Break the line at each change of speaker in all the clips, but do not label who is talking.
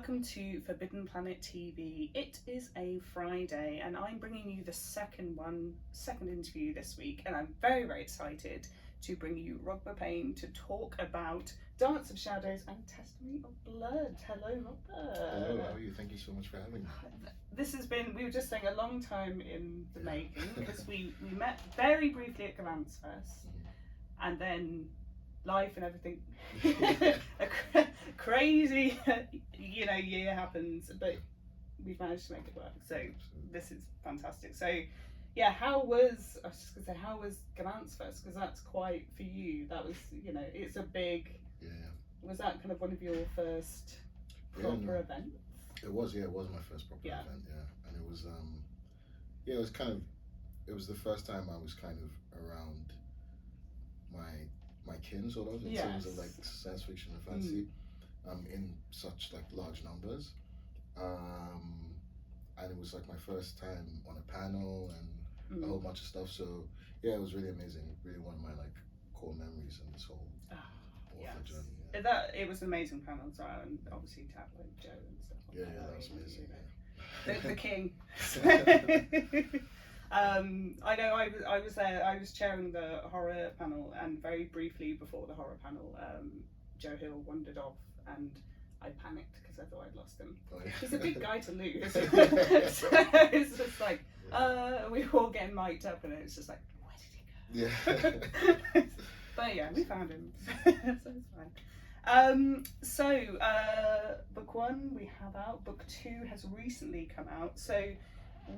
welcome to Forbidden Planet TV. It is a Friday and I'm bringing you the second interview this week, and I'm very, very excited to bring you Rogba Payne to talk about Dance of Shadows and Testimony of Blood. Hello, Rogba.
Hello, how are you? Thank you so much for having me.
This has been, we were just saying, a long time in the making, because we met very briefly at Galant's first, and then life and everything, a crazy, year happens, but we've managed to make it work. So this is fantastic. So, yeah, how was Galant's first? Because that's quite, for you, that was, it's a big.
Yeah.
Was that kind of one of your first proper events?
It was my first proper event. Yeah, and it was it was the first time I was kind of around my kin, sort of, in terms of like science fiction and fantasy, in such like large numbers, and it was like my first time on a panel and a whole bunch of stuff. So yeah, it was really amazing. Really one of my like core memories in this whole author journey. Yeah.
It was an amazing panel as well, and obviously to have like Joe and stuff.
Yeah, that was amazing.
The king. I know I was there. I was chairing the horror panel, and very briefly before the horror panel, Joe Hill wandered off, and I panicked because I thought I'd lost him.
Oh, yeah.
He's a big guy to lose. So it's just like we were all getting mic'd up, and it's just like, where did he go?
Yeah.
But yeah, we found him, so it's fine. Book 1 we have out. Book 2 has recently come out. So,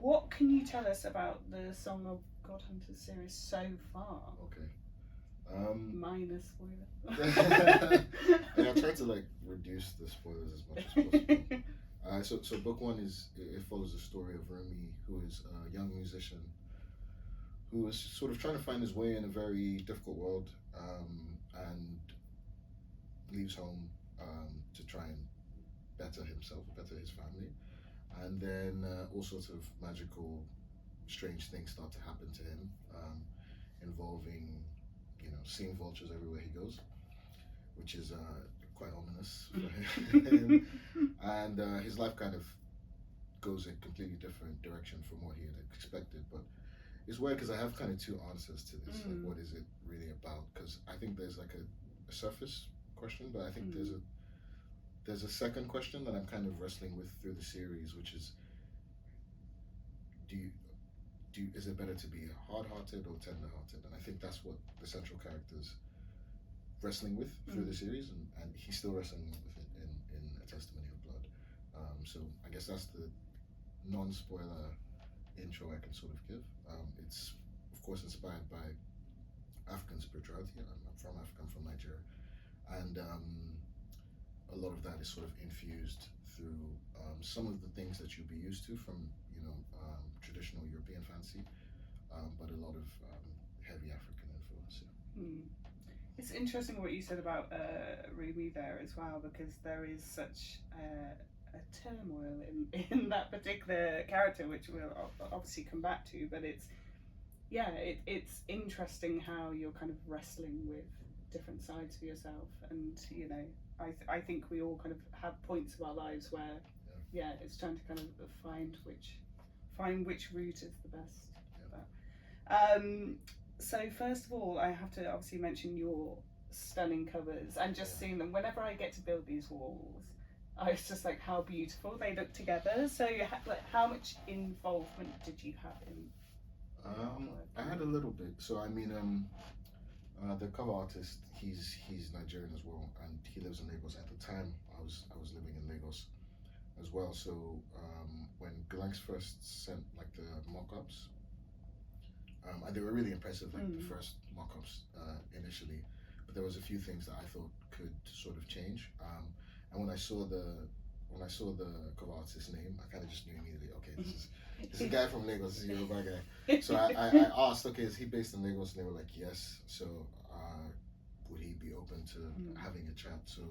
what can you tell us about the Song of God Hunters series so far?
Okay.
Minus spoiler.
Yeah, I tried to like reduce the spoilers as much as possible. So book 1 it follows the story of Rumi, who is a young musician who is sort of trying to find his way in a very difficult world, and leaves home to try and better himself, better his family, and then all sorts of magical, strange things start to happen to him, involving, seeing vultures everywhere he goes, which is quite ominous for him. And his life kind of goes in a completely different direction from what he had expected. But it's weird because I have kind of two answers to this. Like, what is it really about? Because I think there's like a surface question, but I think there's a second question that I'm kind of wrestling with through the series, which is, is it better to be hard-hearted or tender-hearted? And I think that's what the central character's wrestling with through the series, and he's still wrestling with it in A Testimony of Blood. So I guess that's the non-spoiler intro I can sort of give. It's of course inspired by African spirituality. I'm from Africa, I'm from Nigeria, and a lot of that is sort of infused through some of the things that you'd be used to from traditional European fantasy, but a lot of heavy African influence.
It's interesting what you said about Rumi there as well, because there is such a turmoil in that particular character, which we'll obviously come back to, but it's interesting how you're kind of wrestling with different sides of yourself, and I think we all kind of have points of our lives where it's trying to kind of find which route is the best. So first of all, I have to obviously mention your stunning covers, and just seeing them whenever I get to build these walls, I was just like, how beautiful they look together. So how much involvement did you have in
I had a little bit. So I mean, the cover artist, he's Nigerian as well, and he lives in Lagos. At the time I was living in Lagos as well. So when Galanx first sent like the mock-ups, and they were really impressive, like the first mock-ups initially, but there was a few things that I thought could sort of change. And when I saw the cover artist's name, I kind of just knew immediately, okay, this is a guy from Lagos, this is a Yoruba guy. So I asked, okay, is he based in Lagos? And they were like, yes. So would he be open to having a chat? So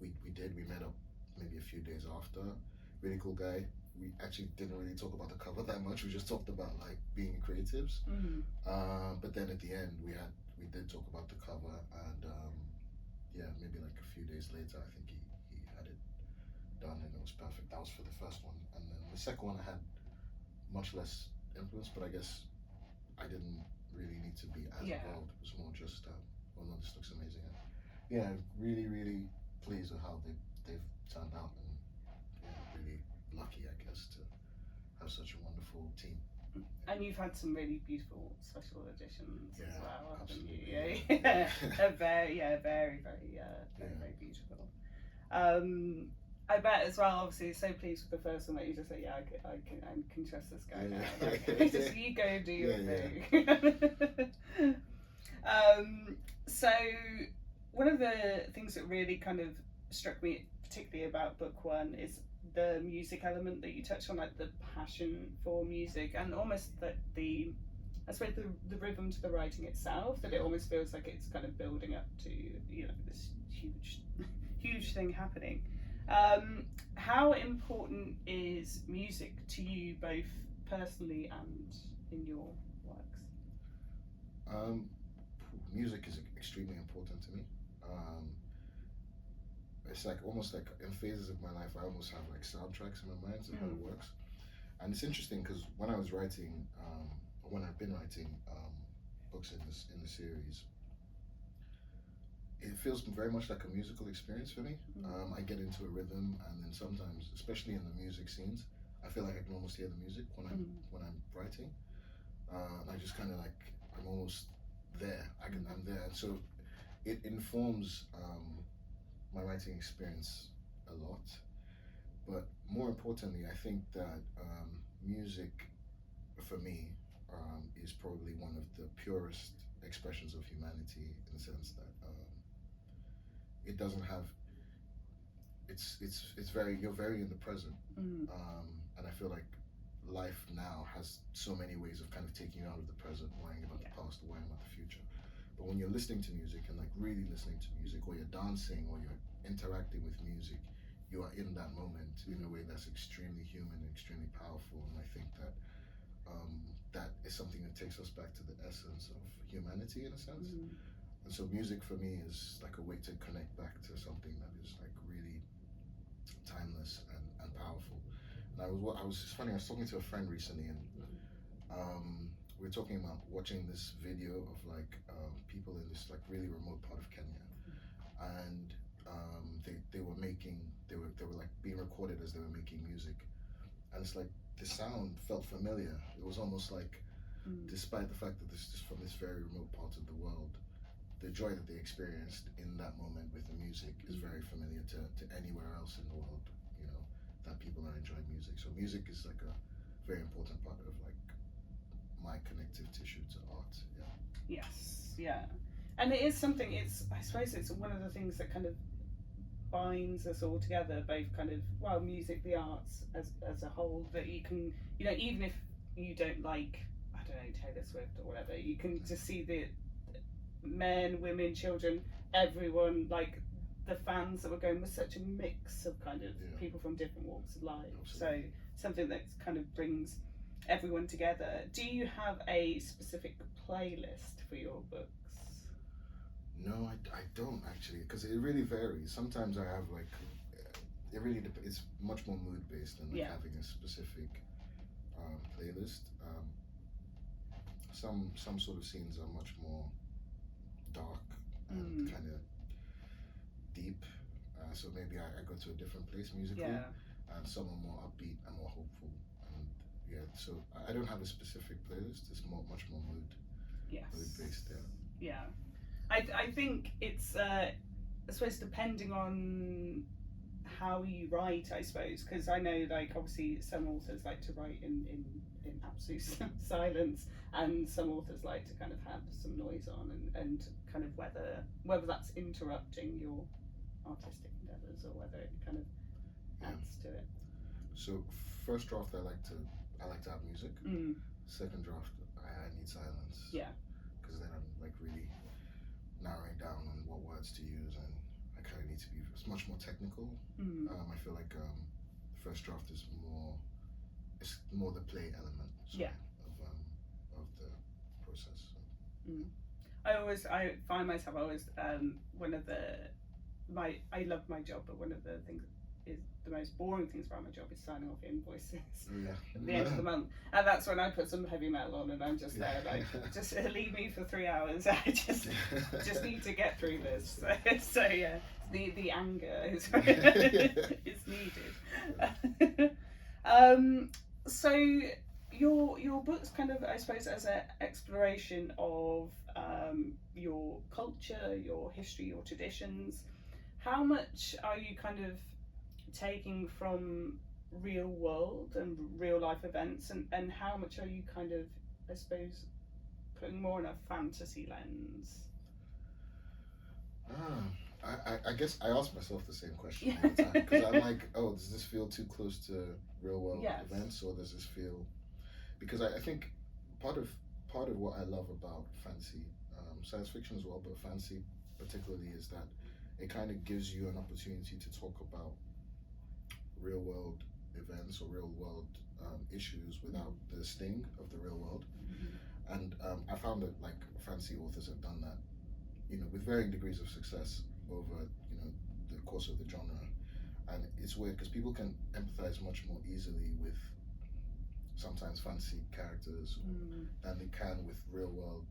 we did. We met up maybe a few days after. Really cool guy. We actually didn't really talk about the cover that much. We just talked about like being creatives. But then at the end, we did talk about the cover, and yeah, maybe like a few days later, I think he had it done and it was perfect. That was for the first one, and then the second one I had much less influence, but I guess I didn't really need to be as involved. It was more just, oh no, this looks amazing. And yeah, really, really pleased with how they've turned out, and yeah, really lucky, I guess, to have such a wonderful team.
And you've had some really beautiful special editions as well, haven't you?
Absolutely.
Yeah, very, very beautiful. I bet as well. Obviously, so pleased with the first one that you just said, yeah, I can trust this guy now. Like, just you go and do your thing. So one of the things that really kind of struck me, particularly about book one, is the music element that you touched on, like the passion for music, and almost that I suppose the rhythm to the writing itself, that it almost feels like it's kind of building up to, you know, this huge thing happening. How important is music to you, both personally and in your works?
Music is extremely important to me. It's like almost like in phases of my life, I almost have like soundtracks in my mind of how it works. And it's interesting because when I was writing, or when I've been writing books in the series, it feels very much like a musical experience for me. I get into a rhythm, and then sometimes, especially in the music scenes, I feel like I can almost hear the music when I'm writing. And I just kind of like, I'm almost there. I'm there, and so it informs my writing experience a lot. But more importantly, I think that music, for me, is probably one of the purest expressions of humanity, in the sense that it doesn't have. It's very, you're very in the present, and I feel like life now has so many ways of kind of taking you out of the present, worrying about the past, worrying about the future. But when you're listening to music, and like really listening to music, or you're dancing, or you're interacting with music, you are in that moment in a way that's extremely human and extremely powerful. And I think that that is something that takes us back to the essence of humanity, in a sense. And so music for me is like a way to connect back to something that is like really timeless and powerful. And it's funny, I was talking to a friend recently, and we were talking about watching this video of like people in this like really remote part of Kenya, and they were like being recorded as they were making music, and it's like the sound felt familiar. It was almost like, despite the fact that this is from this very remote part of the world, the joy that they experienced in that moment with the music is very familiar to anywhere else in the world, you know, that people are enjoying music. So music is like a very important part of like my connective tissue to art.
Yes, yeah. And it is something, I suppose it's one of the things that kind of binds us all together, both kind of, well, music, the arts as a whole, that you can, you know, even if you don't like, I don't know, Taylor Swift or whatever, you can just see the men, women, children, everyone, like the fans that were going, with such a mix of kind of people from different walks of life.
Absolutely.
So something that kind of brings everyone together. Do you have a specific playlist for your books?
No, I don't actually, because it really varies. Sometimes I have like, it really it's much more mood based than like having a specific playlist. Some sort of scenes are much more dark and kind of deep, so maybe I go to a different place musically, and some are more upbeat and more hopeful, and so I don't have a specific playlist. It's much more mood based.
I think it's I suppose depending on how you write, I suppose, because I know like obviously some authors like to write in absolute silence, and some authors like to kind of have some noise on, and kind of whether that's interrupting your artistic endeavours or whether it kind of adds to it.
So first draft I like to have music. Second draft I need silence. Because then I'm like really narrowing down on what words to use, and I kind of need to be, it's much more technical. I feel like first draft is more the play element of the process.
I find myself always one of the I love my job, but one of the things is the most boring things about my job is signing off invoices at the end of the month, and that's when I put some heavy metal on, and I'm just there like, just leave me for 3 hours. I just need to get through this. So yeah, the anger is is needed. So your book's kind of, I suppose, as an exploration of your culture, your history, your traditions. How much are you kind of taking from real world and real life events, and how much are you kind of, I suppose, putting more in a fantasy lens?
I guess I ask myself the same question all the time, because I'm like, oh, does this feel too close to real world events, or does this feel, because I think part of what I love about fantasy, science fiction as well, but fantasy particularly, is that it kind of gives you an opportunity to talk about real world events or real world issues without the sting of the real world. And I found that like fantasy authors have done that, with varying degrees of success over the course of the genre. And it's weird because people can empathize much more easily with sometimes fantasy characters than they can with real world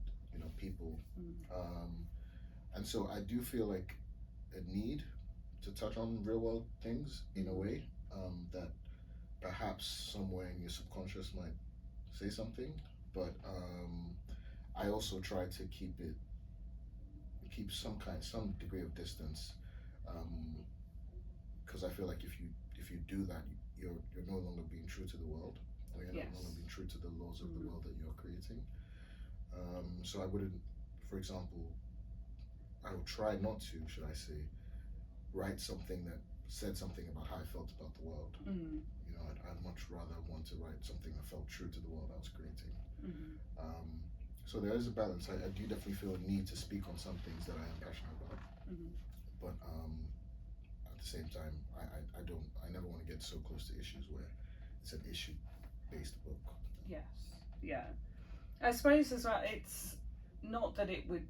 people. And so I do feel like a need to touch on real world things in a way that perhaps somewhere in your subconscious might say something, but I also try to keep some degree of distance, because I feel like if you do that, you're no longer being true to the world, or you're no longer being true to the laws of the world that you're creating. So I wouldn't, for example, I would try not to, should I say, write something that said something about how I felt about the world. I'd much rather want to write something that felt true to the world I was creating. So there is a balance. I do definitely feel a need to speak on some things that I am passionate about, but at the same time, I never want to get so close to issues where it's an issue-based book.
Yes, yeah. I suppose as well, it's not that it would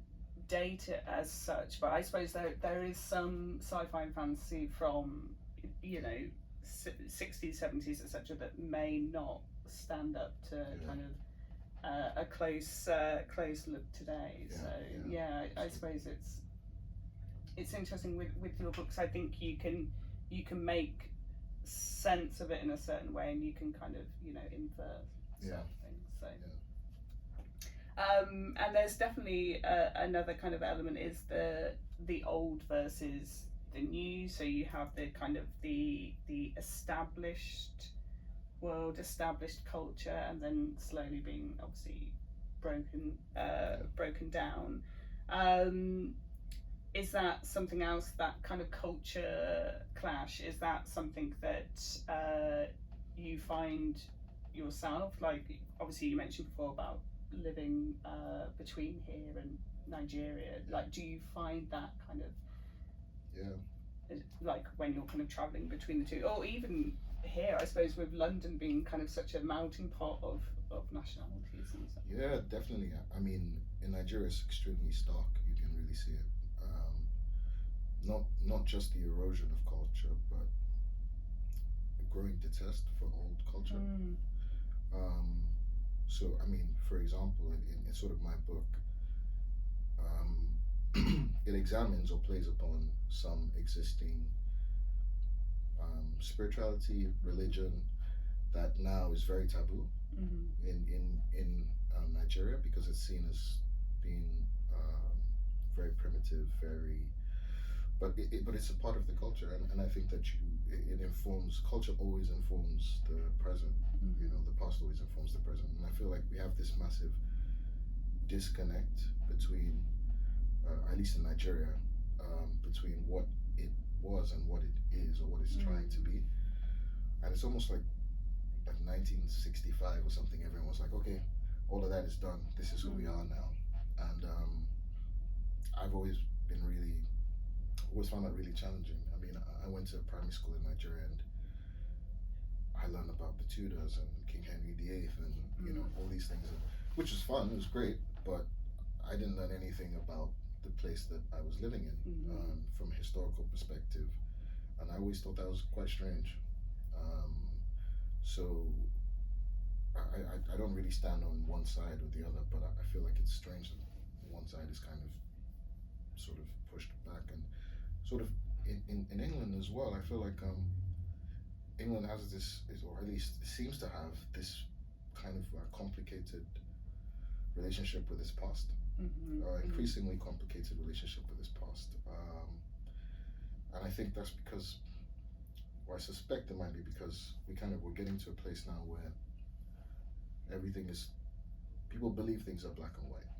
date it as such, but I suppose there is some sci-fi and fantasy from 60s, 70s, etc. that may not stand up to kind of a close look today. I suppose it's interesting with your books. I think you can make sense of it in a certain way, and you can kind of infer something. So. And there's definitely another kind of element is the old versus the new. So you have the kind of the established world, established culture, and then slowly being obviously broken down. Is that something else, that kind of culture clash? Is that something that you find yourself? Like, obviously you mentioned before about living between here and Nigeria. Like, do you find that kind of like when you're kind of traveling between the two, or even here, I suppose, with London being kind of such a melting pot of nationalities and stuff?
Yeah, definitely. I mean, in Nigeria, it's extremely stark. You can really see it. Not just the erosion of culture, but a growing detest for old culture. So, I mean, for example, in sort of my book, it examines or plays upon some existing spirituality, religion that now is very taboo in Nigeria, because it's seen as being very primitive, but it's a part of the culture, and I think that it informs, culture always informs the present. The past always informs the present, and I feel like we have this massive disconnect between, at least in Nigeria, between what it was and what it is, or what it's trying to be. And it's almost like 1965 or something. Everyone was like, okay, all of that is done. This is who we are now. And I've always found that really challenging. I mean, I went to a primary school in Nigeria, and I learned about the Tudors and King Henry VIII and all these things, which was fun. It was great, but I didn't learn anything about the place that I was living in, from a historical perspective, and I always thought that was quite strange. So I don't really stand on one side or the other, but I feel like it's strange that one side is kind of sort of pushed back, and sort of in England as well. I feel like England has this, or at least seems to have this kind of complicated relationship with its past, increasingly complicated relationship with its past, and I think that's because, or I suspect it might be because we're getting to a place now where everything is, people believe things are black and white,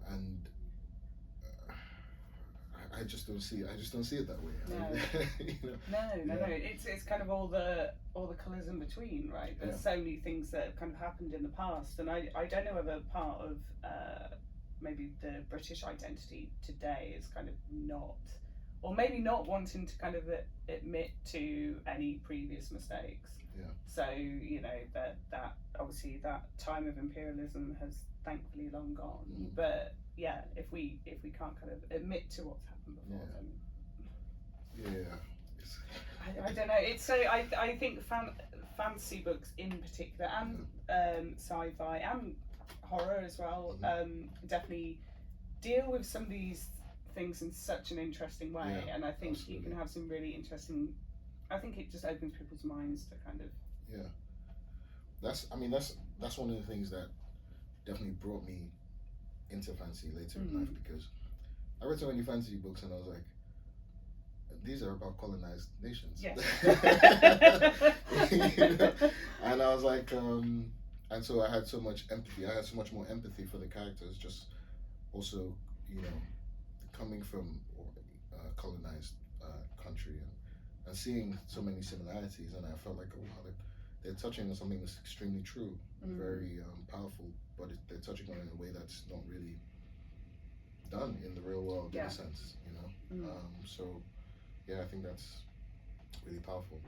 and I just don't see it that way.
No. No. It's kind of all the colours in between, right? There's so many things that have kind of happened in the past, and I don't know whether part of maybe the British identity today is kind of not, or maybe not wanting to kind of admit to any previous mistakes.
Yeah.
So that obviously that time of imperialism has thankfully long gone, but yeah, if we can't kind of admit to what's happened before, then I don't know. It's so I think fantasy books in particular, and sci-fi and horror as well, definitely deal with some of these things in such an interesting way, and I think absolutely. You can have some really interesting. I think it just opens people's minds to kind of.
Yeah, that's one of the things that definitely brought me into fantasy later in life, because I read so many fantasy books and I was like, these are about colonized nations.
Yes.
And I was like, and so I had so much empathy. I had so much more empathy for the characters, just also, coming from a colonized country and seeing so many similarities, and I felt like, oh wow, they're touching on something that's extremely true, very powerful, but they're touching on it in a way that's not really done in the real world, in a sense, so yeah, I think that's really powerful.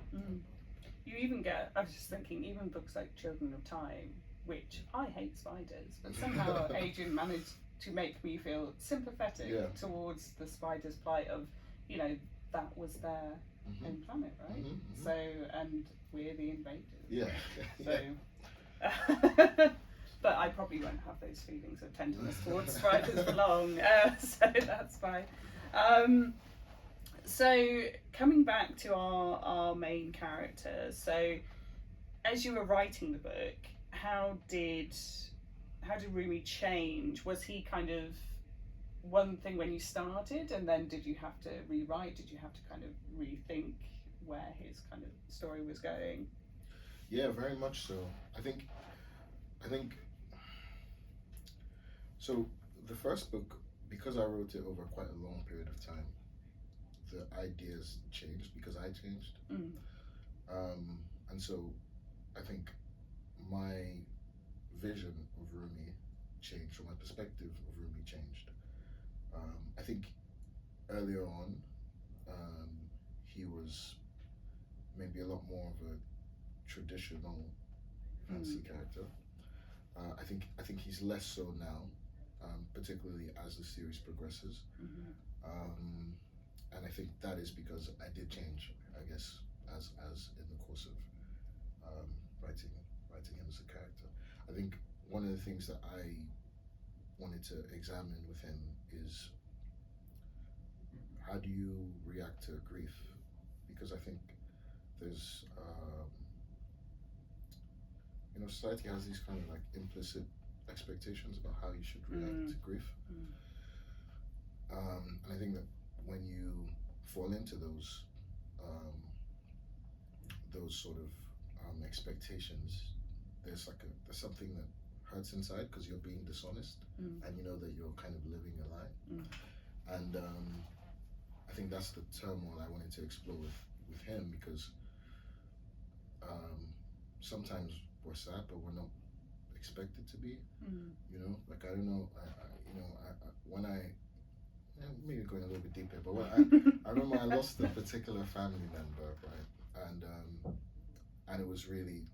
You even get, I was just thinking, even books like Children of Time, which I hate spiders, but somehow Adrian managed to make me feel sympathetic towards the spider's plight of, that was their own planet, right? So, and we're the invaders. So, but I probably won't have those feelings of tenderness towards spiders for long, so that's fine. So coming back to our main character, so as you were writing the book, how did Rumi change? Was he kind of one thing when you started, and then did you have to rewrite? Did you have to kind of rethink where his kind of story was going?
Yeah, very much so. I think so. The first book, because I wrote it over quite a long period of time, the ideas changed because I changed, and so I think my vision of Rumi changed, or my perspective of Rumi changed. I think earlier on, he was maybe a lot more of a traditional fantasy character. I think he's less so now, particularly as the series progresses. And I think that is because I did change, I guess, as in the course of writing him as a character. I think one of the things that I wanted to examine with him is, how do you react to grief? Because I think there's society has these kind of like implicit expectations about how you should react to grief, and I think that when you fall into those sort of expectations, there's something that hurts inside because you're being dishonest, and you know that you're kind of living a lie, and I think that's the turmoil I wanted to explore with him, because sometimes we're sad, but we're not expected to be. Like I don't know. When maybe going a little bit deeper, but I remember I lost a particular family member, right, and it was really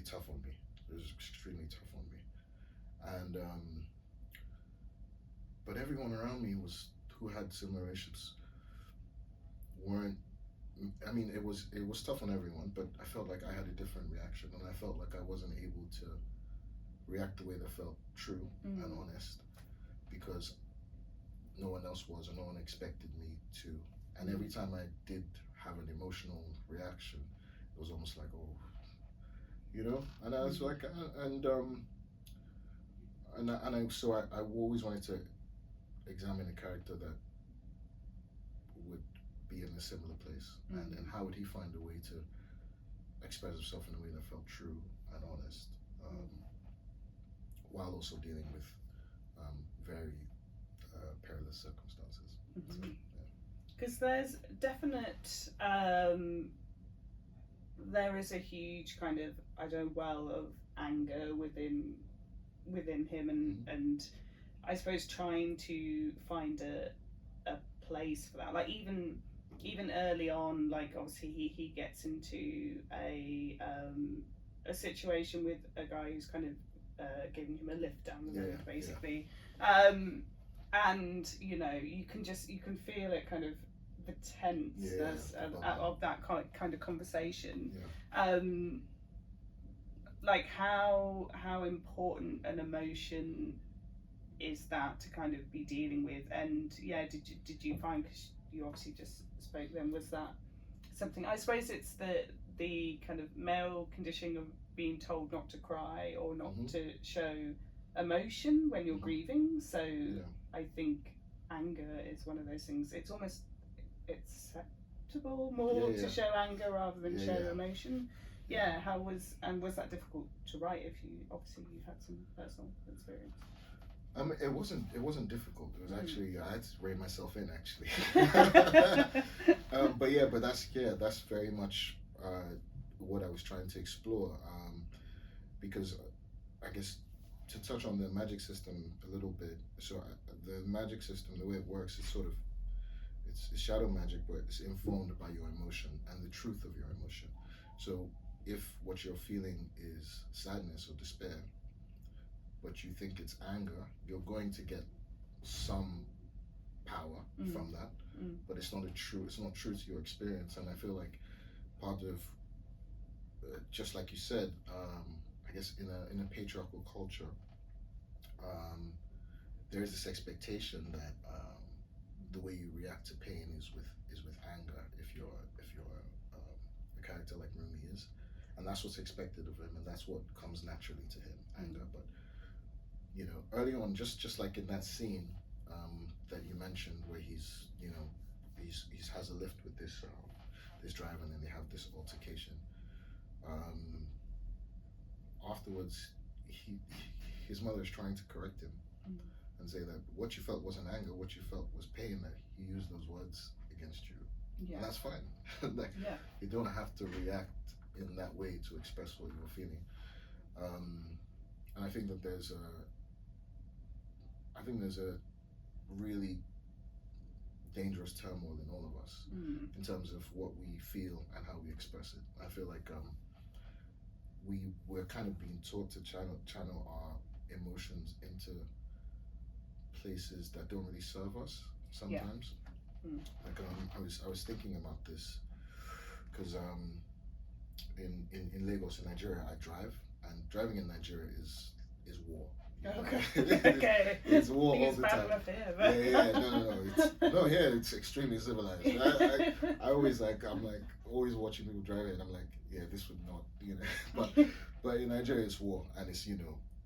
tough on me. It was extremely tough on me, and but everyone around me who had similar relationships weren't. I mean, it was tough on everyone, but I felt like I had a different reaction, and I felt like I wasn't able to react the way that felt true and honest, because no one else was, or no one expected me to. And every time I did have an emotional reaction, it was almost like, oh, you know. And I was like, I always wanted to examine a character that would be in a similar place, and how would he find a way to express himself in a way that felt true and honest, while also dealing with very perilous circumstances.
Because there's definite, there is a huge kind of, I don't know, well of anger within him, and I suppose trying to find a place for that. Like even early on, like obviously he gets into a situation with a guy who's kind of giving him a lift down the road, basically. And you know, you can feel it, kind of the tenseness of that kind of conversation. Like how important an emotion is that to kind of be dealing with? And did you find, because you obviously just spoke then, was that something, I suppose it's the kind of male conditioning of being told not to cry or not to show emotion when you're grieving, so I think anger is one of those things. It's almost acceptable more to show anger rather than show emotion. How was that difficult to write? If you obviously you had some personal experience.
It wasn't difficult. It was actually, I had to rein myself in, actually. But that's very much what I was trying to explore, because I guess to touch on the magic system a little bit. So the magic system, the way it works, is sort of, it's shadow magic, but it's informed by your emotion and the truth of your emotion. So if what you're feeling is sadness or despair, but you think it's anger, you're going to get some power from that, but it's not true to your experience. And I feel like part of, just like you said, I guess in a patriarchal culture, there is this expectation that the way you react to pain is with anger. If you're a character like Rumi is, and that's what's expected of him, and that's what comes naturally to him, anger. But you know, early on, just like in that scene that you mentioned, where he's has a lift with this driver, and then they have this altercation. Afterwards, his mother is trying to correct him and say that what you felt wasn't anger, what you felt was pain, that he used those words against you. And that's fine. You don't have to react in that way to express what you were feeling. And I think that there's a really dangerous turmoil in all of us in terms of what we feel and how we express it. I feel like we're kind of being taught to channel our emotions into places that don't really serve us sometimes. Like I was thinking about this because in Lagos, in Nigeria, I drive, and driving in Nigeria is war.
Okay.
It's war all the time. It's extremely civilized. I always I'm always watching people driving, and I'm like, this would not, But in Nigeria, it's war, and it's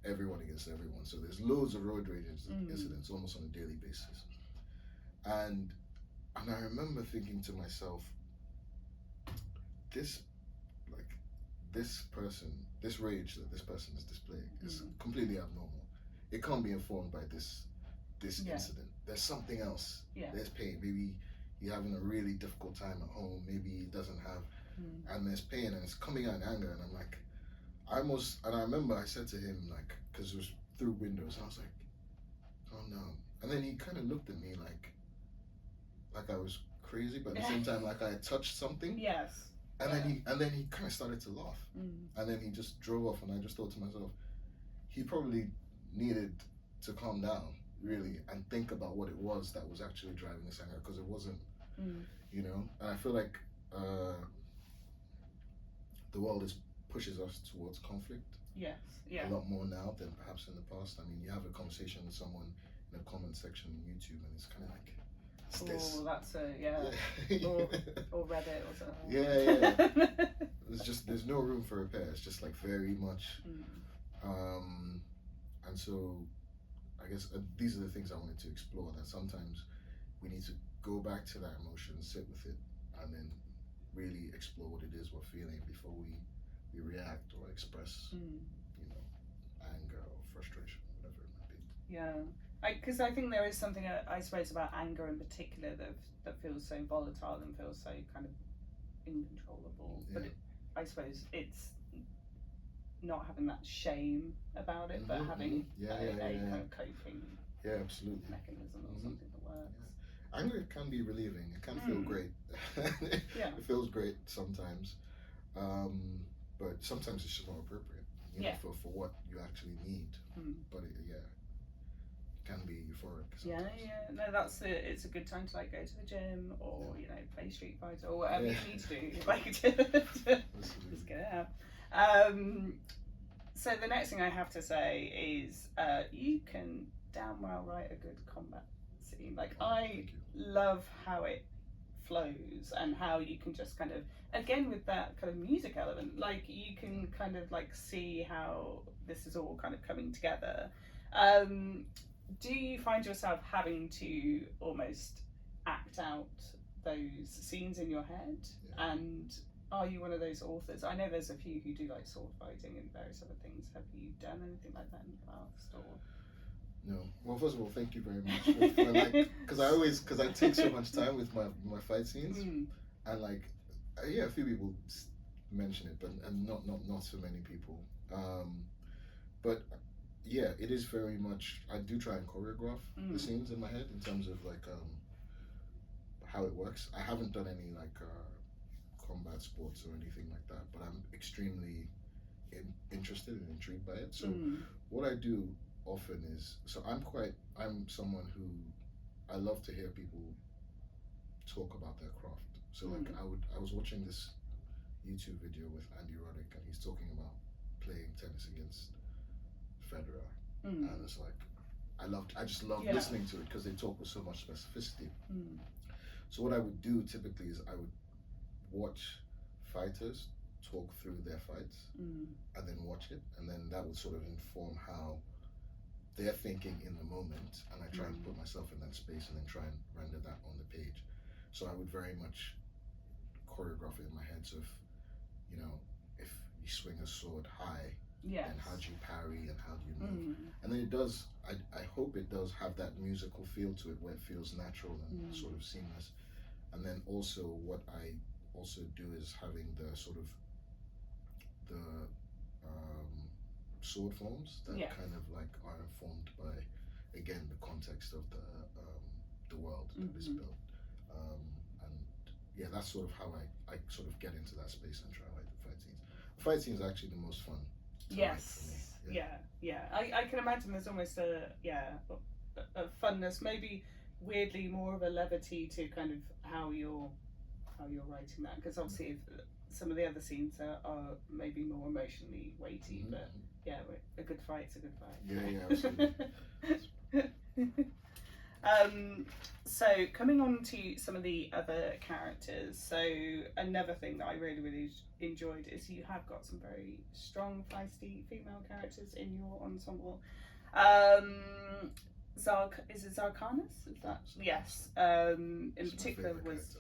everyone against everyone. So there's loads of road rage incidents almost on a daily basis. And I remember thinking to myself, this rage that this person is displaying is completely abnormal. It can't be informed by this incident. There's something else. There's pain. Maybe he's having a really difficult time at home. Maybe he doesn't have, and there's pain, and it's coming out in anger. And I'm like, I remember I said to him, because it was through windows, I was like, calm down. And then he kind of looked at me like I was crazy, but at the same time, like I had touched something.
Yes.
And then he kind of started to laugh, and then he just drove off. And I just thought to myself, he probably needed to calm down really, and think about what it was that was actually driving this anger, because it wasn't, you know. And I feel like the world pushes us towards conflict.
Yes. Yeah.
A lot more now than perhaps in the past. I mean, you have a conversation with someone in a comment section on YouTube, and it's kind of like, it's this.
Oh, that's or Reddit or something.
Yeah. There's no room for repair. It's just like very much. And so, I guess these are the things I wanted to explore. That sometimes we need to go back to that emotion, sit with it, and then really explore what it is we're feeling before we react or express, you know, anger or frustration, whatever it might be.
Yeah, because I think there is something I suppose about anger in particular that feels so volatile and feels so kind of incontrollable.
Yeah.
But I suppose it's not having that shame about it, but having a kind of coping
absolutely
mechanism or something that works.
Yeah. Anger can be relieving. It can feel great. It feels great sometimes, but sometimes it's just not appropriate, you know, for what you actually need. But it can be euphoric sometimes.
No, that's it. It's a good time to like go to the gym or you know, play Street Fighter or whatever you need to do, like to just get it out. So the next thing I have to say is you can damn well write a good combat scene. Like I love how it flows and how you can just kind of, again with that kind of music element, like you can kind of like see how this is all kind of coming together. Do you find yourself having to almost act out those scenes in your head? And are you one of those authors? I know there's a few who do like sword fighting and various other things. Have you done anything like that in the past, or?
No. Well, first of all, thank you very much. Because I take so much time with my fight scenes, and like, a few people mention it, but not so many people. But yeah, it is very much. I do try and choreograph the scenes in my head in terms of like how it works. I haven't done any like combat sports or anything like that, but I'm extremely interested and intrigued by it. So what I do often is, I'm someone who I love to hear people talk about their craft. So like I was watching this YouTube video with Andy Roddick, and he's talking about playing tennis against Federer, and it's like I just love listening to it because they talk with so much specificity. So what I would do typically is I would watch fighters talk through their fights and then watch it, and then that would sort of inform how they're thinking in the moment, and I try and put myself in that space and then try and render that on the page. So I would very much choreograph it in my head. So if you know, if you swing a sword high, and how do you parry and how do you move, and then it does, I hope it does have that musical feel to it where it feels natural and sort of seamless. And then also what I also do is having the sort of the sword forms that kind of like are informed by, again, the context of the world that is built, and that's sort of how I sort of get into that space and try to write the fight scenes. The fight scenes are actually the most fun to write for me. I can imagine there's almost a funness, maybe weirdly more of a levity to kind of how you're writing that, because obviously some of the other scenes are maybe more emotionally weighty, but a good fight's a good fight. Absolutely.
So coming on to some of the other characters, so another thing that I really enjoyed is you have got some very strong, feisty female characters in your ensemble. Is it Zarkanis? Is that? Yes. In particular was.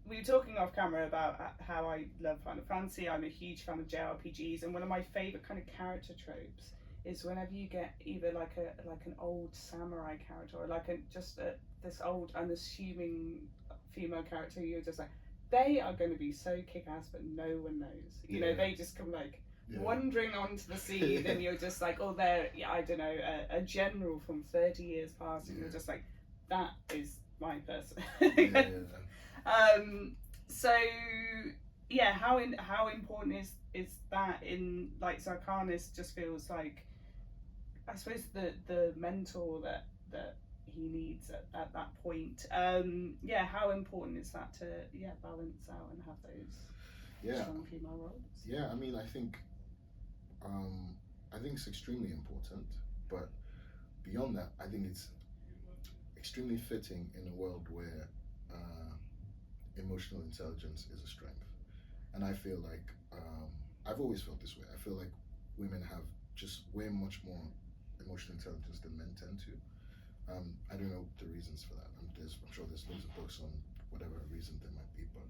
We were talking off camera about how I love Final Fantasy. I'm a huge fan of JRPGs, and one of my favourite kind of character tropes is whenever you get either like an old samurai character or like this old unassuming female character, you're just like, they are going to be so kick-ass, but no one knows. You know, they just come like wandering onto the scene, and you're just like, oh, they're, I don't know, a general from 30 years past, and you're just like, that is my person. So how important is that in, like, Zarkanis just feels like I suppose the mentor that he needs at that point. How important is that to balance out and have those strong female roles?
Yeah, I mean, I think it's extremely important, but beyond that, I think it's extremely fitting in a world where emotional intelligence is a strength. And I feel like I've always felt this way. I feel like women have just way much more emotional intelligence than men tend to. I don't know the reasons for that. I'm sure there's loads of books on whatever reason there might be, but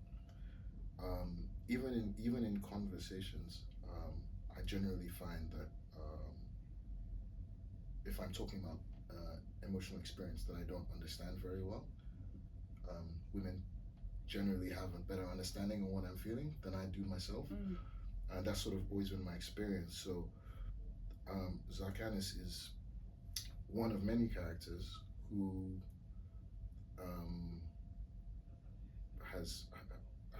even in conversations, I generally find that if I'm talking about emotional experience that I don't understand very well, women generally have a better understanding of what I'm feeling than I do myself. And that's sort of always been my experience. So Zarkanis is one of many characters who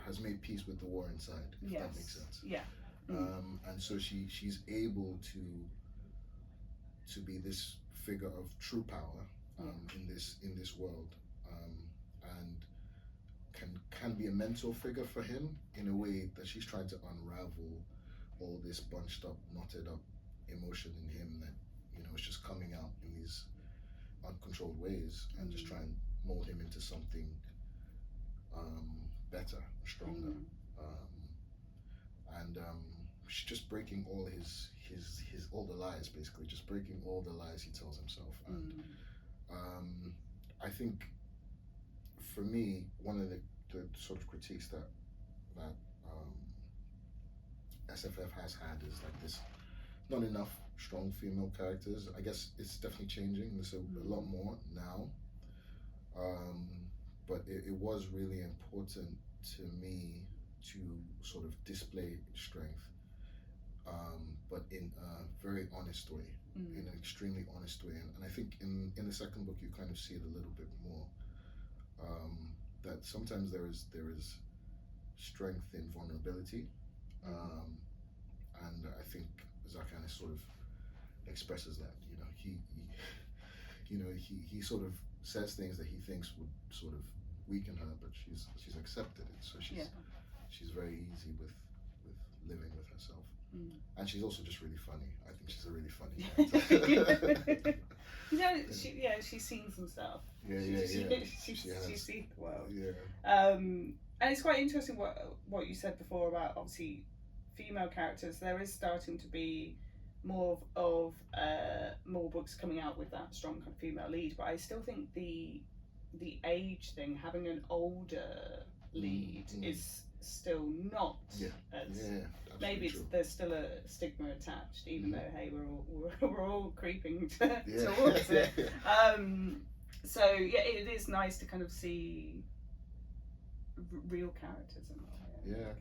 has made peace with the war inside, if that makes sense.
Yeah.
And so she's able to be this figure of true power in this world, and can be a mentor figure for him in a way that she's trying to unravel all this bunched up, knotted up emotion in him that is just coming out in these uncontrolled ways, and just try and mold him into something better, stronger, and she's just breaking all his all the lies, basically, just breaking all the lies he tells himself. And I think for me, one of the sort of critiques that SFF has had is like this, not enough strong female characters. I guess it's definitely changing. There's a lot more now, but it was really important to me to sort of display strength, but in a very honest way, in an extremely honest way. And I think in the second book you kind of see it a little bit more, that sometimes there is strength in vulnerability, and I think Zarkanis sort of expresses that. He sort of says things that he thinks would sort of weaken her, but she's accepted it. So she's very easy with living with herself, and she's also just really funny. I think she's a really funny character.
She's seen some stuff. She's seen the world. And it's quite interesting what you said before about obviously female characters. There is starting to be more of more books coming out with that strong kind of female lead, but I still think the age thing, having an older lead, is still not as maybe there's still a stigma attached, even though hey, we're all creeping towards it. So it is nice to kind of see real characters in that.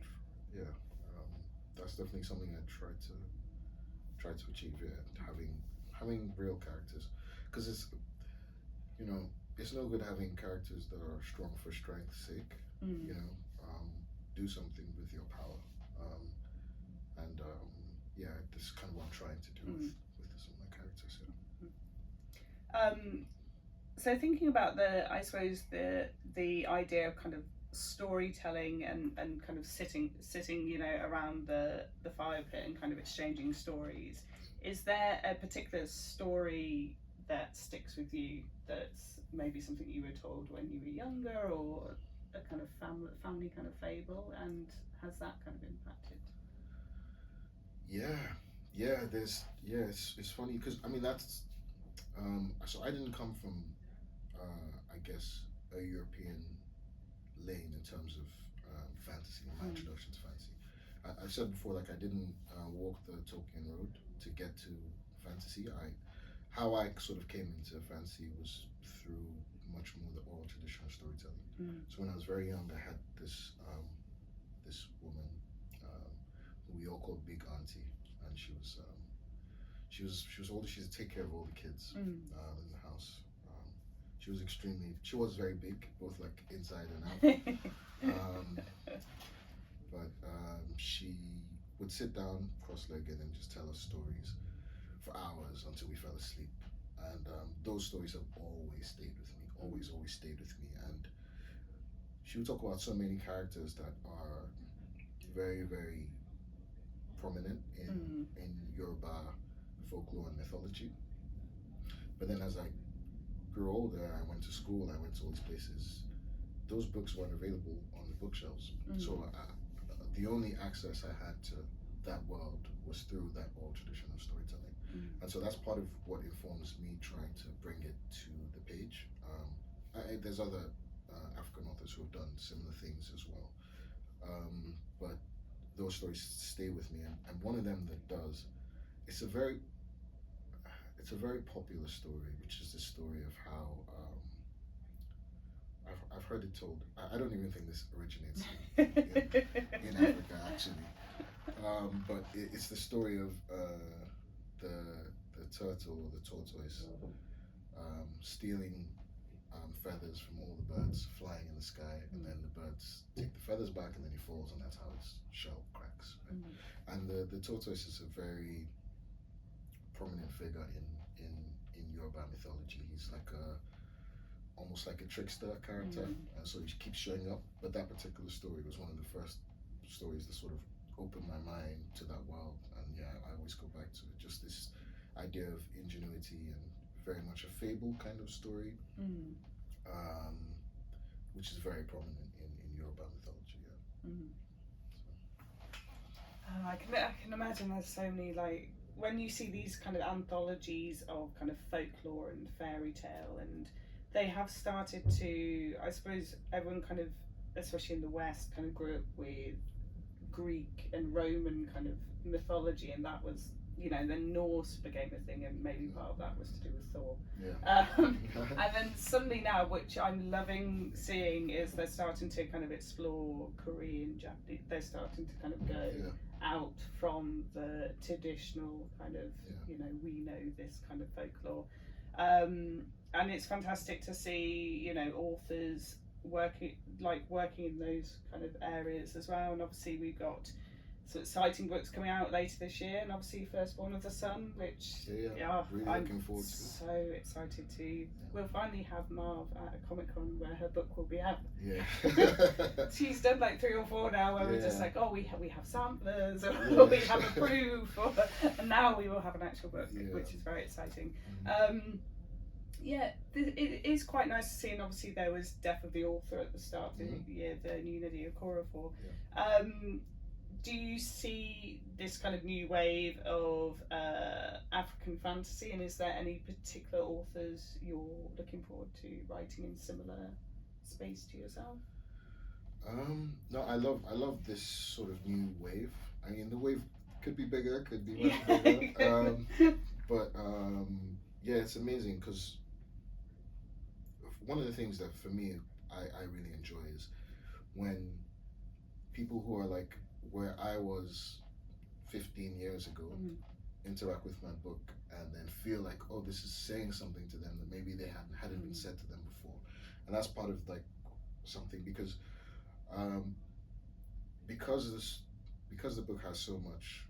That's definitely something I try to achieve. Having real characters, because it's it's no good having characters that are strong for strength's sake. Do something with your power, and this is kind of what I'm trying to do with some of my characters.
So thinking about the idea of kind of storytelling and kind of sitting around the fire pit and kind of exchanging stories, is there a particular story that sticks with you that's maybe something you were told when you were younger, or a kind of family kind of fable, and has that kind of impacted?
It's funny because I mean that's so I didn't come from I guess a European lane in terms of fantasy. My introduction to fantasy, I said before, like, I didn't walk the Tolkien road to get to fantasy. How I sort of came into fantasy was through much more the oral tradition of storytelling. So when I was very young, I had this woman who we all called Big Auntie, and she was older. She used to take care of all the kids in the house. She was very big, both like inside and out. But she would sit down cross-legged and just tell us stories for hours until we fell asleep. And those stories have always stayed with me, always stayed with me. And she would talk about so many characters that are very, very prominent in Yoruba folklore and mythology. But then as I grew older, I went to school, I went to all these places. Those books weren't available on the bookshelves. So the only access I had to that world was through that oral tradition of storytelling. And so that's part of what informs me trying to bring it to the page. There's other African authors who have done similar things as well. But those stories stay with me. And one of them that does, it's a very popular story, which is the story of how I've heard it told. I don't even think this originates in Africa, actually. But it's the story of the turtle or the tortoise stealing feathers from all the birds flying in the sky, and then the birds take the feathers back, and then he falls, and that's how his shell cracks. Right? And the tortoise is a very prominent figure in Yoruba mythology. He's like almost like a trickster character, and so he keeps showing up. But that particular story was one of the first stories that sort of opened my mind to that world. And yeah, I always go back to it. Just this idea of ingenuity and very much a fable kind of story, which is very prominent in Yoruba mythology. Yeah.
I can imagine there's so many, like, when you see these kind of anthologies of kind of folklore and fairy tale, and they have started to, I suppose everyone kind of, especially in the West, kind of grew up with Greek and Roman kind of mythology, and that was, you know, then Norse became a thing, and maybe part of that was to do with Thor. And then suddenly now, which I'm loving seeing, is they're starting to kind of explore Korean, Japanese. They're starting to kind of go out from the traditional kind of, you know, we know this kind of folklore. And it's fantastic to see, you know, authors working in those kind of areas as well. And obviously we've got some exciting books coming out later this year, and obviously Firstborn of the Sun, which
really
I'm
looking forward to.
So excited to. We'll finally have Marv at a Comic-Con where her book will be out. She's done like 3 or 4 now, where we're just like, oh, we have samplers, or we have a proof, and now we will have an actual book, which is very exciting. It is quite nice to see, and obviously there was Death of the Author at the start of the year, the new Lydia Okorafor. Do you see this kind of new wave of African fantasy, and is there any particular authors you're looking forward to writing in similar space to yourself?
No, I love this sort of new wave. I mean, the wave could be bigger, could be much bigger, but yeah, it's amazing, because one of the things that for me I really enjoy is when people who are like where I was 15 years ago interact with my book and then feel like, oh, this is saying something to them that maybe they hadn't been said to them before. And that's part of like something, because the book has so much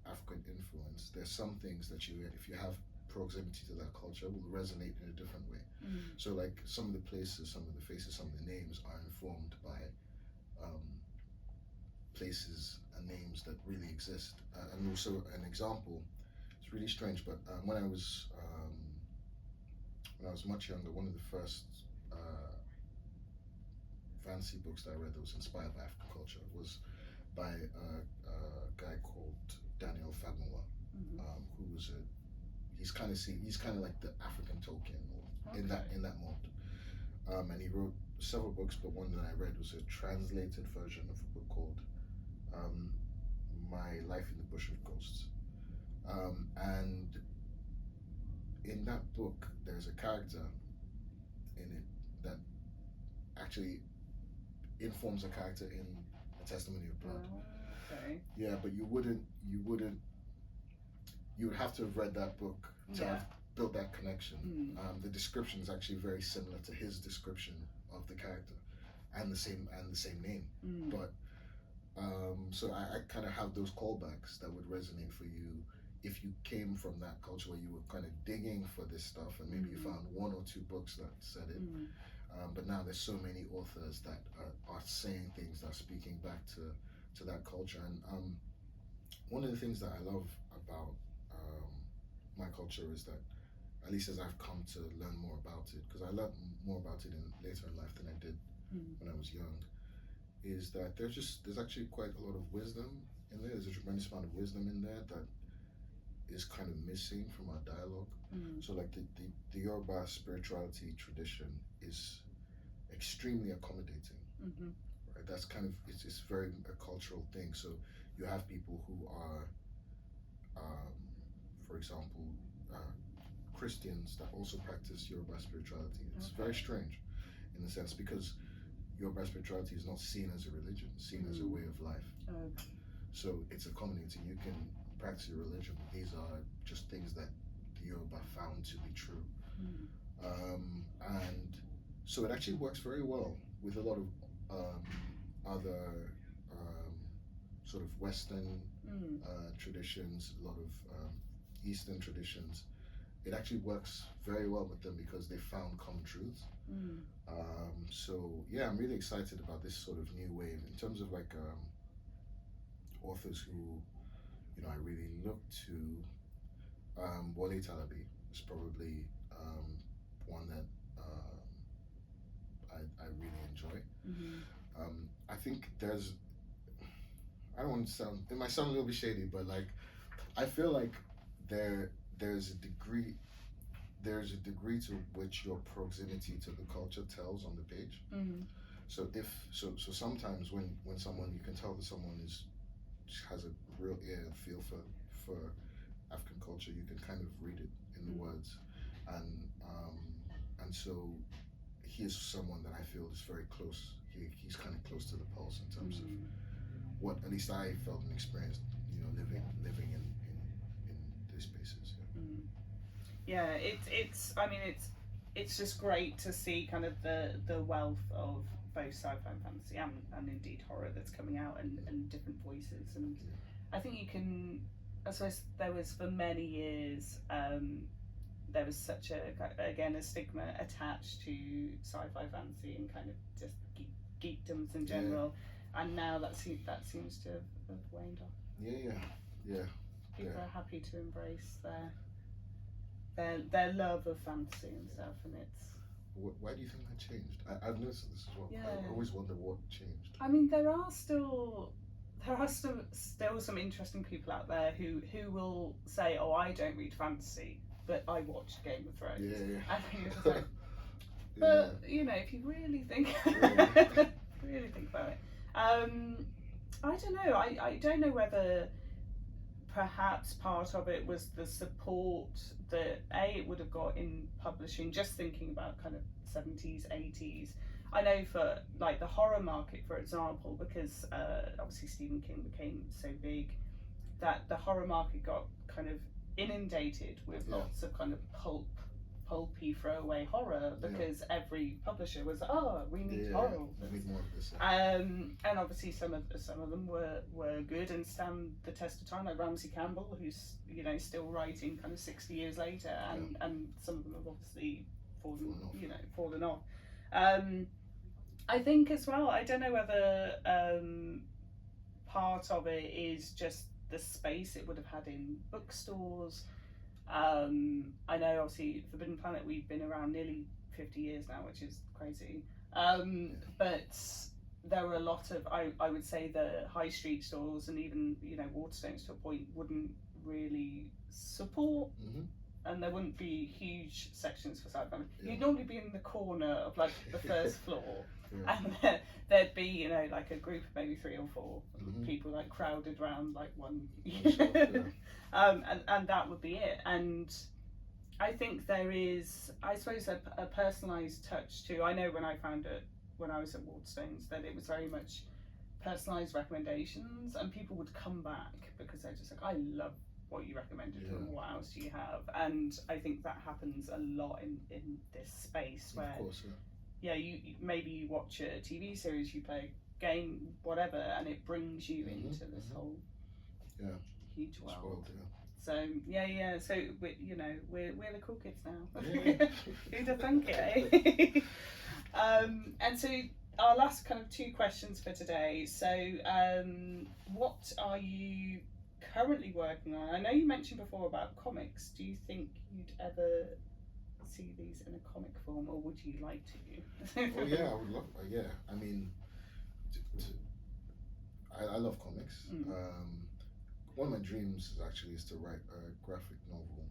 African influence, there's some things that if you have proximity to that culture, will resonate in a different way. So like some of the places, some of the faces, some of the names are informed by places and names that really exist. And also an example, it's really strange, but when I was much younger, one of the first fantasy books that I read that was inspired by African culture was by a guy called Daniel Fagmawa, who was he's kind of like the African Tolkien, or in that mode. And he wrote several books, but one that I read was a translated version of a book called My Life in the Bush of Ghosts. And in that book, there's a character in it that actually informs a character in A Testimony of Blood. Yeah, but you would have to have read that book to have built that connection. The description is actually very similar to his description of the character, and the same name. But so I kind of have those callbacks that would resonate for you if you came from that culture where you were kind of digging for this stuff, and maybe you found one or two books that said it, but now there's so many authors that are saying things that are speaking back to that culture. And one of the things that I love about my culture is that, at least as I've come to learn more about it, because I learned more about it later in life than I did when I was young, is that there's actually quite a lot of wisdom in there. There's a tremendous amount of wisdom in there that is kind of missing from our dialogue. So like the Yoruba spirituality tradition is extremely accommodating. Right? That's kind of, it's very a cultural thing. So you have people who are, for example, Christians that also practice Yoruba spirituality. It's very strange in a sense, because Yoruba spirituality is not seen as a religion, it's seen as a way of life. So it's accommodating. You can practice your religion. These are just things that the Yoruba found to be true. And so it actually works very well with a lot of other sort of Western traditions, a lot of Eastern traditions. It actually works very well with them because they found common truths. So yeah, I'm really excited about this sort of new wave in terms of like authors who, you know, I really look to. Wale Talabi is probably one that I really enjoy. I think there's, I don't want to sound, it might sound a little bit shady, but like I feel like there's a degree to which your proximity to the culture tells on the page. So so sometimes when someone, you can tell that someone has a real ear and feel for African culture, you can kind of read it in the words, and so he is someone that I feel is very close. He's kind of close to the pulse in terms of what at least I felt and experienced, you know, living in these spaces.
Yeah, it's I mean it's just great to see kind of the wealth of both sci-fi and fantasy and indeed horror that's coming out, and different voices. And I think you can, I suppose there was for many years there was such a stigma attached to sci-fi fantasy and kind of just geekdoms in general, and now that seems to have waned off. People are happy to embrace their love of fantasy and stuff, and it's.
Why do you think that changed? I've noticed this as well. I always wonder what changed.
I mean, there are still some interesting people out there who will say, "Oh, I don't read fantasy, but I watched Game of Thrones." I think it's like, but you know, if you really think, really think about it, I don't know. I don't know whether perhaps part of it was the support that it would have got in publishing, just thinking about kind of 70s, 80s. I know for like the horror market, for example, because obviously Stephen King became so big that the horror market got kind of inundated with lots of kind of pulpy throwaway horror, because every publisher was, oh, we need horror.
We need more of this.
And obviously some of them were good and stand the test of time, like Ramsey Campbell, who's, you know, still writing kind of 60 years later, and some of them have obviously fallen off. I think as well, I don't know whether part of it is just the space it would have had in bookstores. I know obviously Forbidden Planet, we've been around nearly 50 years now, which is crazy. But there were a lot of, I would say the high street stores and even, you know, Waterstones to a point wouldn't really support, and there wouldn't be huge sections for sci-fi. You'd normally be in the corner of like the first floor, and there'd be, you know, like a group of maybe 3 or 4 people like crowded around like one, and that would be it. And I think there is, I suppose, a personalised touch too. I know when I found it when I was at Waterstones that it was very much personalised recommendations, and people would come back because they're just like, I love what you recommended, and what else do you have? And I think that happens a lot in this space where, you maybe you watch a TV series, you play a game, whatever, and it brings you into this whole huge world. So yeah. So we're the cool kids now.
Yeah.
Who'd have thunk it? Eh? And so our last kind of 2 questions for today. So what are you currently working on? I know you mentioned before about comics. Do you think you'd ever see these in a comic form, or would you like to?
Oh yeah, I would love. Yeah, I mean, I love comics. One of my dreams is to write a graphic novel,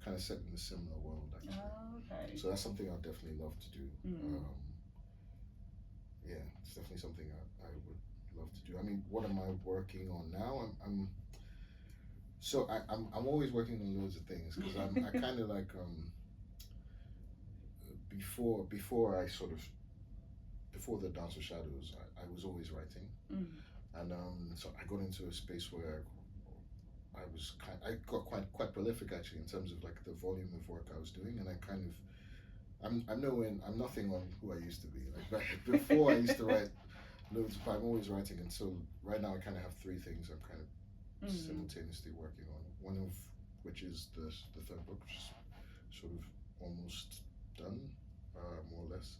kind of set in a similar world actually.
Oh, okay.
So that's something I'd definitely love to do. Yeah, it's definitely something I would love to do. I mean, what am I working on now? I'm always working on loads of things because I kind of like before the Dance of Shadows, I was always writing, and so I got into a space where I got quite prolific actually in terms of like the volume of work I was doing, and I kind of I'm nothing on who I used to be. Like before, I used to write loads, but I'm always writing, and so right now I kind of have 3 things I'm kind of simultaneously working on. One of which is the 3rd book, which is sort of almost done, more or less,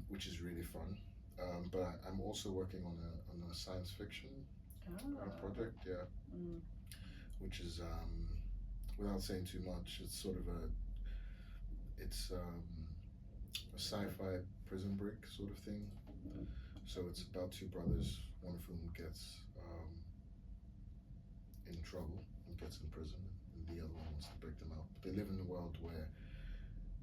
which is really fun. But I'm also working on a science fiction project, which is without saying too much, it's sort of a sci-fi prison break sort of thing. So it's about 2 brothers, one of whom gets in trouble and gets in prison, and the other one wants to break them out. But they live in a world where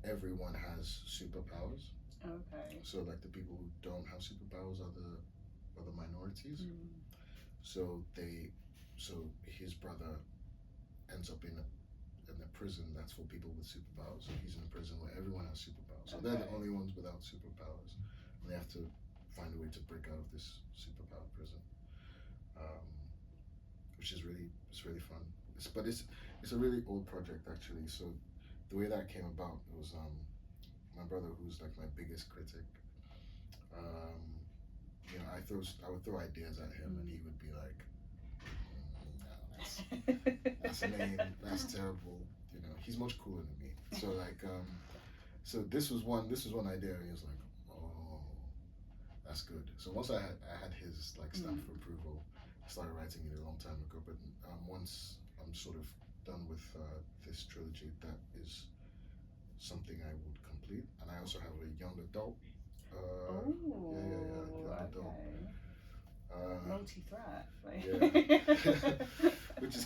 everyone has superpowers.
Okay.
So like the people who don't have superpowers are the minorities. So his brother ends up in a prison that's for people with superpowers. So he's in a prison where everyone has superpowers. So they're the only ones without superpowers, and they have to find a way to break out of this superpowered prison, which is really fun. But it's a really old project actually. So the way that came about, it was my brother, who's like my biggest critic. I would throw ideas at him, and he would be like, that's lame, that's terrible. He's much cooler than me. So like, so this was one idea, and he was like, oh, that's good. So once I had his like stamp for approval, I started writing it a long time ago. But once I'm sort of done with this trilogy, that is something I would complete. And I also have a young adult. Young adult.
Multi-threat.
Which is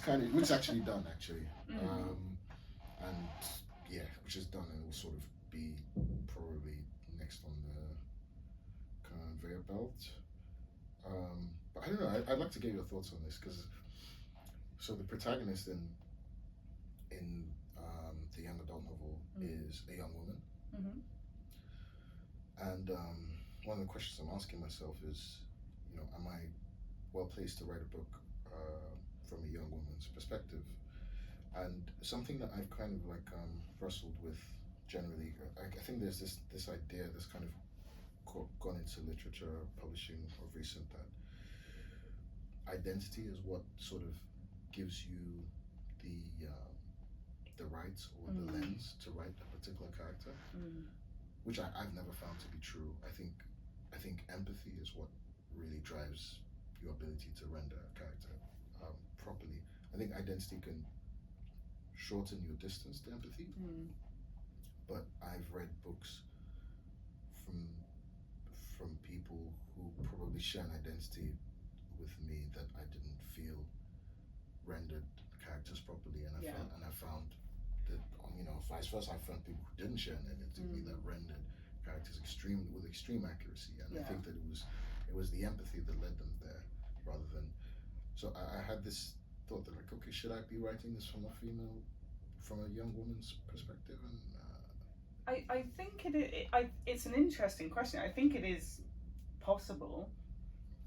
actually done actually. And yeah, which is done, and it will sort of be probably next on the conveyor belt. But I don't know. I'd like to get your thoughts on this, because so the protagonist in the young adult novel is a young woman, and one of the questions I'm asking myself is, am I well placed to write a book from a young woman's perspective? And something that I've kind of like wrestled with generally, I think there's this idea that's kind of gone into literature publishing of recent, that identity is what sort of gives you the rights or the lens to write a particular character, which I've never found to be true. I think empathy is what really drives your ability to render a character properly. I think identity can shorten your distance to empathy, but I've read books from people who probably share an identity with me that I didn't feel rendered characters properly, and I found that vice versa. I found people who didn't share an identity with me that rendered characters with extreme accuracy, and I think that it was the empathy that led them there, rather than. So I had this thought that, like, okay, should I be writing this from a young woman's perspective? And
I think it's an interesting question. I think it is possible,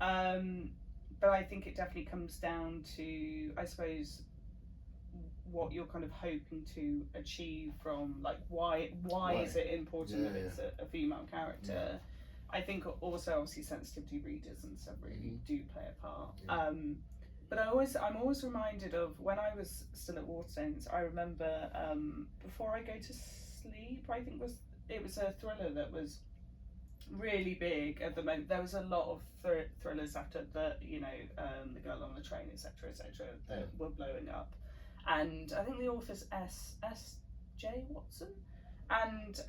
but I think it definitely comes down to, I suppose, what you're kind of hoping to achieve from, like, why is it important that it's a female character? I think also obviously sensitivity readers and stuff really do play a part. But I'm always reminded of when I was still at Waterstones. I remember Before I Go to Sleep, I think it was a thriller that was really big at the moment. There was a lot of thrillers after the The Girl on the Train, etc., etc., that were blowing up, and I think the author's S.J. Watson, and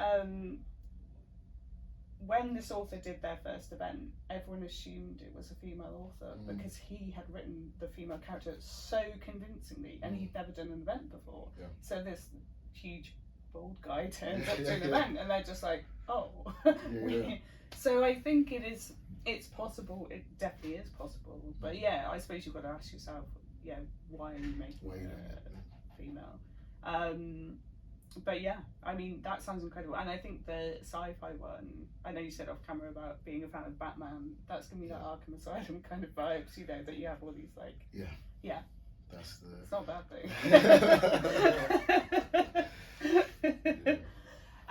when this author did their first event, everyone assumed it was a female author because he had written the female character so convincingly, and he'd never done an event before.
Yeah.
So this huge bald guy turns up to an event, and they're just like, oh. So I think it's possible. It definitely is possible. But I suppose you've got to ask yourself, why are you making a female? But yeah, I mean, that sounds incredible. And I think the sci-fi one, I know you said off camera about being a fan of Batman, that's going to be that Arkham Asylum kind of vibes, that you have all these, like... Yeah.
That's the...
It's not a bad thing.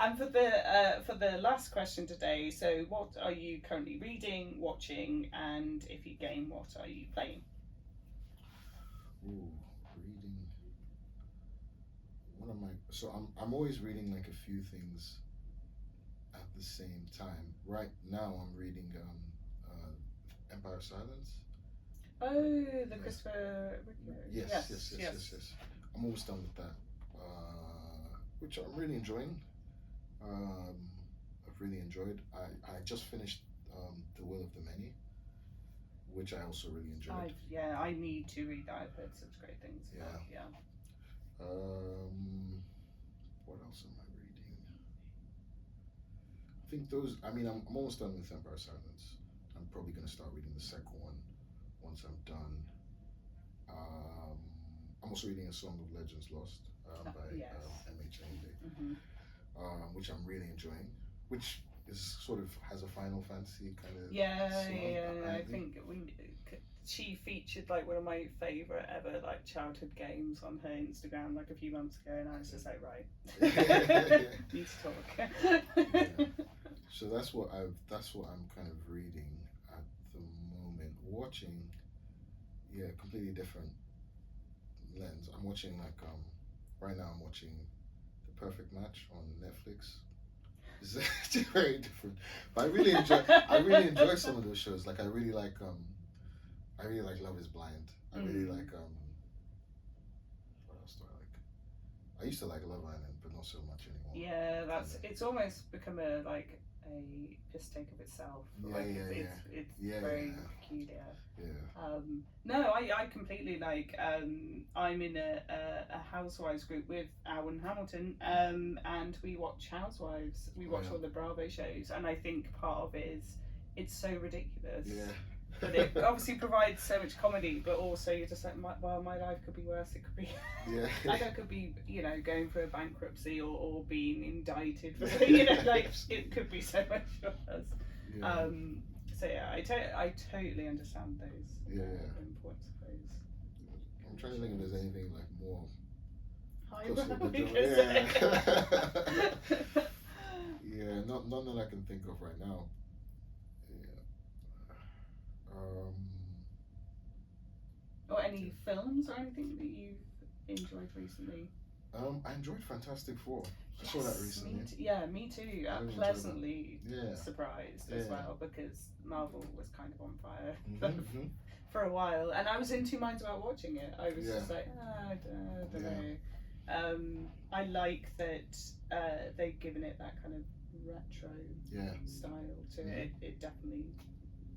And for the last question today, so what are you currently reading, watching, and if you game, what are you playing?
Ooh, reading... So I'm always reading like a few things at the same time. Right now I'm reading Empire of Silence.
Oh, the Christopher.
Yes. I'm almost done with that, which I'm really enjoying. I've really enjoyed. I just finished The Will of the Many, which I also really enjoyed.
I need to read that. I've heard such great things. Yeah.
What else am I reading? I think those. I mean, I'm almost done with Empire Silence. I'm probably going to start reading the second one once I'm done. I'm also reading A Song of Legends Lost by M.H. Andy, which I'm really enjoying. Which is sort of has a Final Fantasy kind of.
I think she featured like one of my favourite ever like childhood games on her Instagram like a few months ago, and I was just like, right, need to talk.
So that's what I'm kind of reading at the moment. Watching, completely different lens. I'm watching right now I'm watching The Perfect Match on Netflix. It's very different, but I really enjoy some of those shows. Like I really like Love Is Blind. I really like what else do I like? I used to like Love Island, but not so much anymore.
Yeah, it's almost become a piss take of itself. It's very peculiar. No, I completely like. I'm in a housewives group with Owen Hamilton, and we watch Housewives. We watch all the Bravo shows, and I think part of it is it's so ridiculous.
Yeah.
But it obviously provides so much comedy, but also you're just like, well, my life could be worse. It could be, like I could be, going through a bankruptcy or being indicted for, like it could be so much worse. So I totally understand those points of those.
I'm trying to think if there's anything like more. None that I can think of right now.
Or any films or anything that you've enjoyed recently?
I enjoyed Fantastic Four. I saw that recently.
Me too. Pleasantly surprised as well, because Marvel was kind of on fire for a while, and I was in two minds about watching it. I was just like, I don't know. I like that they've given it that kind of retro style to it. It definitely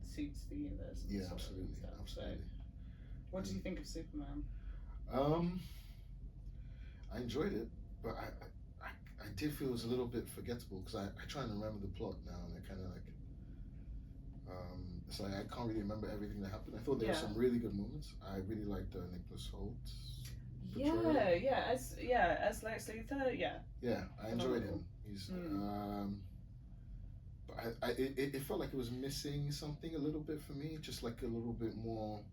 suits the universe.
Absolutely.
So, what do you think of Superman?
I enjoyed it, but I did feel it was a little bit forgettable because I try and remember the plot now, and I kind of like it's like I can't really remember everything that happened. I thought there were some really good moments. I really liked Nicholas Holt's portrayal. As Lex Luthor. I enjoyed him. He's but it felt like it was missing something a little bit for me, just like a little bit more.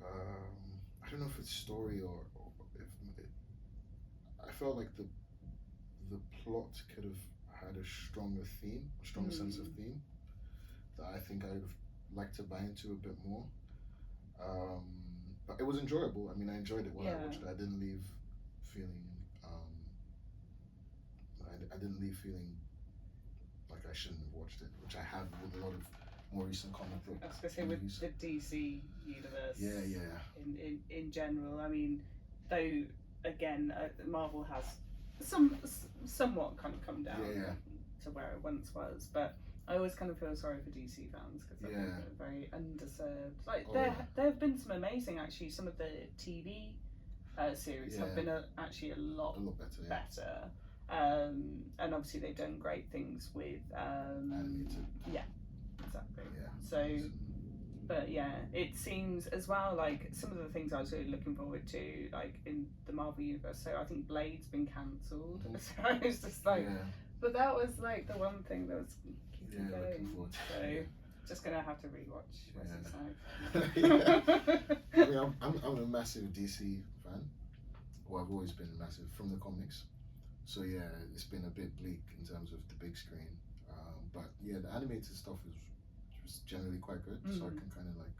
I don't know if it's story or if I felt like the plot could have had a stronger sense of theme that I think I would have liked to buy into a bit more. But it was enjoyable. I mean, I enjoyed it while I
Yeah.
watched it. I didn't leave feeling. I didn't leave feeling like I shouldn't have watched it, which I have with a lot of more recent comic book
I was gonna say with
movies.
the DC universe.
Yeah.
In general, I mean, though again, Marvel has somewhat kind of come down to where it once was, but I always kind of feel sorry for DC fans because I think they're very underserved. Like there have been some amazing, actually, some of the TV series have been actually a lot better. And obviously they've done great things with
Animated.
Yeah, exactly.
Yeah.
So, but yeah, it seems as well like some of the things I was really looking forward to, like in the Marvel universe. So I think Blade's been cancelled. So I was just like, but that was like the one thing that was keeping going. So just gonna have to rewatch Wesley Snipes.
I mean, I'm a massive DC fan. Well, I've always been massive from the comics. So yeah, it's been a bit bleak in terms of the big screen. But yeah, the animated stuff was generally quite good, so I can kind of like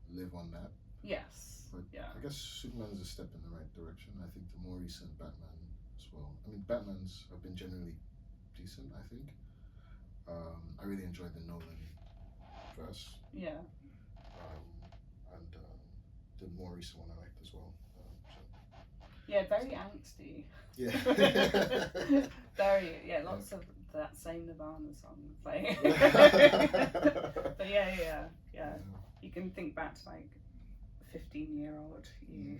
live on that.
Yes.
But I guess Superman's a step in the right direction. I think the more recent Batman as well. I mean, Batman's have been generally decent, I think. I really enjoyed the Nolan verse.
Yeah.
And the more recent one I liked as well.
Yeah, very angsty.
Yeah.
Very, lots of that same Nirvana song playing. But yeah. You can think back to like 15-year-old you.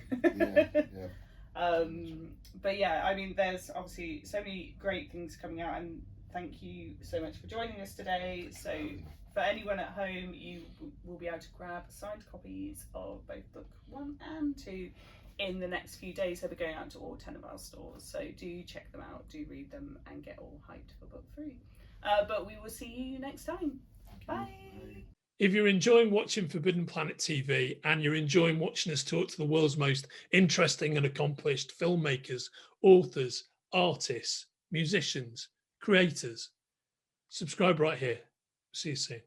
But yeah, I mean, there's obviously so many great things coming out, and thank you so much for joining us today. So for anyone at home, you will be able to grab signed copies of both book 1 and 2 in the next few days. They'll be going out to all 10 of our stores, so do check them out, do read them, and get all hyped for book 3. But we will see you next time. Bye.
If you're enjoying watching Forbidden Planet TV and you're enjoying watching us talk to the world's most interesting and accomplished filmmakers, authors, artists, musicians, creators, subscribe right here. See you soon.